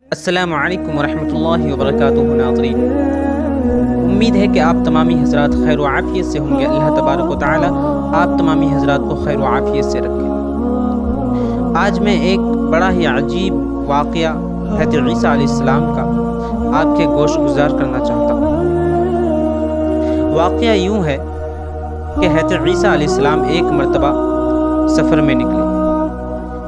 السلام علیکم ورحمۃ اللہ وبرکاتہ ناظرین، امید ہے کہ آپ تمامی حضرات خیر و عافیت سے ہوں گے۔ اللہ تبارک و تعالی آپ تمامی حضرات کو خیر و عافیت سے رکھے۔ آج میں ایک بڑا ہی عجیب واقعہ حضرت عیسیٰ علیہ السلام کا آپ کے گوش گزار کرنا چاہتا ہوں۔ واقعہ یوں ہے کہ حضرت عیسیٰ علیہ السلام ایک مرتبہ سفر میں نکلے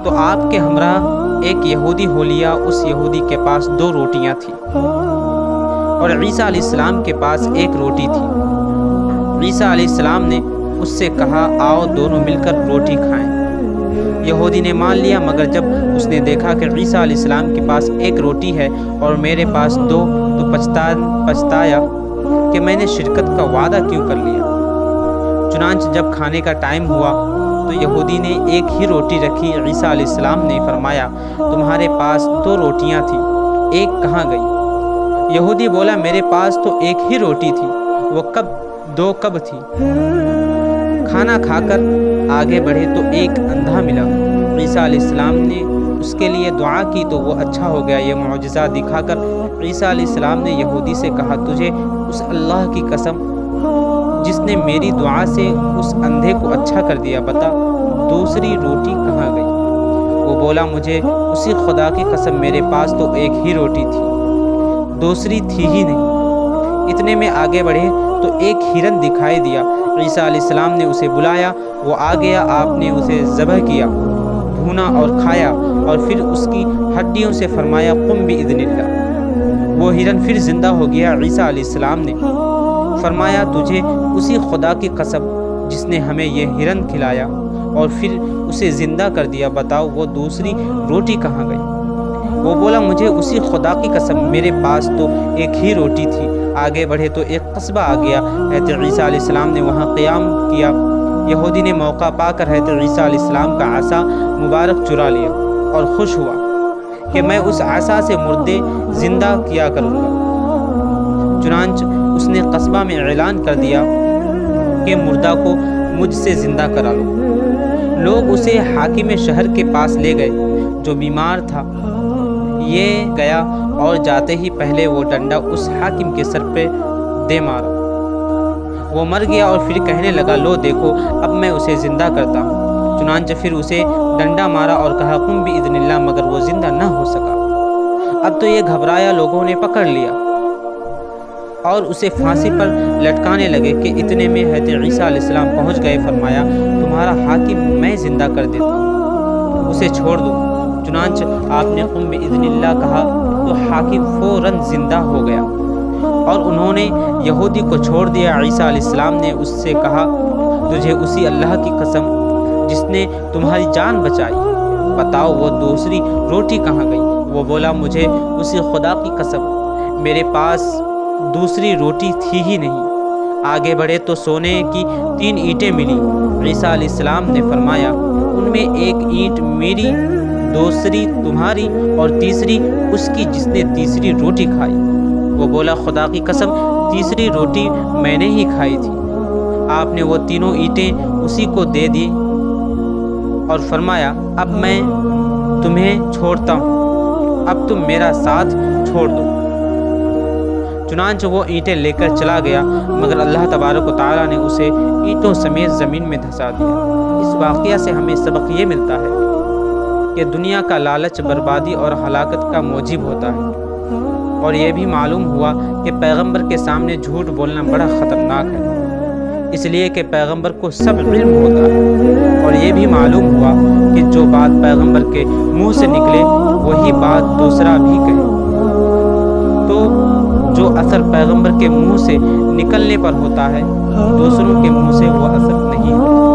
تو آپ کے ہمراہ ایک یہودی ہو لیا۔ اس یہودی کے پاس 2 روٹیاں تھیں اور عیسیٰ علیہ السلام کے پاس 1 روٹی تھی۔ عیسیٰ علیہ السلام نے اس سے کہا، آؤ دونوں مل کر روٹی کھائیں۔ یہودی نے مان لیا، مگر جب اس نے دیکھا کہ عیسیٰ علیہ السلام کے پاس 1 روٹی ہے اور میرے پاس 2 تو پچھتایا کہ میں نے شرکت کا وعدہ کیوں کر لیا۔ چنانچہ جب کھانے کا ٹائم ہوا تو یہودی نے 1 ہی روٹی رکھی۔ عیسیٰ علیہ السلام نے فرمایا، تمہارے پاس 2 روٹیاں تھیں، 1 کہاں گئی؟ یہودی بولا، میرے پاس تو 1 ہی روٹی تھی، وہ 2 کب تھی؟ کھانا کھا کر آگے بڑھے تو ایک اندھا ملا۔ عیسیٰ علیہ السلام نے اس کے لیے دعا کی تو وہ اچھا ہو گیا۔ یہ معجزہ دکھا کر عیسیٰ علیہ السلام نے یہودی سے کہا، تجھے اس اللہ کی قسم جس نے میری دعا سے اس اندھے کو اچھا کر دیا، بتا دوسری روٹی کہاں گئی؟ وہ بولا، مجھے اسی خدا کی قسم میرے پاس تو 1 ہی روٹی تھی، دوسری تھی ہی نہیں۔ اتنے میں آگے بڑھے تو ایک ہرن دکھائی دیا۔ عیسیٰ علیہ السلام نے اسے بلایا، وہ آ گیا۔ آپ نے اسے ذبح کیا، بھونا اور کھایا، اور پھر اس کی ہڈیوں سے فرمایا، قم بإذن اللہ۔ وہ ہرن پھر زندہ ہو گیا۔ عیسیٰ علیہ السلام نے فرمایا، تجھے اسی خدا کی قسم جس نے ہمیں یہ ہرن کھلایا اور پھر اسے زندہ کر دیا، بتاؤ وہ دوسری روٹی کہاں گئی؟ وہ بولا، مجھے اسی خدا کی قسم میرے پاس تو 1 ہی روٹی تھی۔ آگے بڑھے تو ایک قصبہ آ گیا۔ حضرت عیسیٰ علیہ السلام نے وہاں قیام کیا۔ یہودی نے موقع پا کر حضرت عیسیٰ علیہ السلام کا عصا مبارک چرا لیا اور خوش ہوا کہ میں اس عصا سے مردے زندہ کیا کروں گا۔ چنانچہ اس نے قصبہ میں اعلان کر دیا کہ مردہ کو مجھ سے زندہ کرا لو۔ لوگ اسے حاکم شہر کے پاس لے گئے جو بیمار تھا۔ یہ گیا اور جاتے ہی پہلے وہ ڈنڈا اس حاکم کے سر پہ دے مارا۔ وہ مر گیا اور پھر کہنے لگا، لو دیکھو اب میں اسے زندہ کرتا ہوں۔ چنانچہ پھر اسے ڈنڈا مارا اور کہا، قم بإذن اللہ، مگر وہ زندہ نہ ہو سکا۔ اب تو یہ گھبرایا، لوگوں نے پکڑ لیا اور اسے پھانسی پر لٹکانے لگے کہ اتنے میں حضرت عیسیٰ علیہ السلام پہنچ گئے۔ فرمایا، تمہارا حاکم میں زندہ کر دیتا ہوں، اسے چھوڑ دو۔ چنانچہ آپ نے قم بإذن اللہ کہا تو حاکم فوراً زندہ ہو گیا اور انہوں نے یہودی کو چھوڑ دیا۔ عیسیٰ علیہ السلام نے اس سے کہا، تجھے اسی اللہ کی قسم جس نے تمہاری جان بچائی، بتاؤ وہ دوسری روٹی کہاں گئی؟ وہ بولا، مجھے اسی خدا کی قسم میرے پاس دوسری روٹی تھی ہی نہیں۔ آگے بڑھے تو سونے کی 3 اینٹیں ملی۔ عیسیٰ علیہ السلام نے فرمایا، ان میں 1 اینٹ میری، دوسری تمہاری اور تیسری اس کی جس نے تیسری روٹی کھائی۔ وہ بولا، خدا کی قسم تیسری روٹی میں نے ہی کھائی تھی۔ آپ نے وہ 3 اینٹیں اسی کو دے دی اور فرمایا، اب میں تمہیں چھوڑتا ہوں، اب تم میرا ساتھ چھوڑ دو۔ چنانچہ وہ اینٹیں لے کر چلا گیا، مگر اللہ تبارک و تعالیٰ نے اسے اینٹوں سمیت زمین میں دھسا دیا۔ اس واقعہ سے ہمیں سبق یہ ملتا ہے کہ دنیا کا لالچ بربادی اور ہلاکت کا موجب ہوتا ہے، اور یہ بھی معلوم ہوا کہ پیغمبر کے سامنے جھوٹ بولنا بڑا خطرناک ہے، اس لیے کہ پیغمبر کو سب علم ہوتا ہے۔ اور یہ بھی معلوم ہوا کہ جو بات پیغمبر کے منہ سے نکلے وہی بات دوسرا بھی کہے، تو جو اثر پیغمبر کے منہ سے نکلنے پر ہوتا ہے دوسروں کے منہ سے وہ اثر نہیں ہوتا۔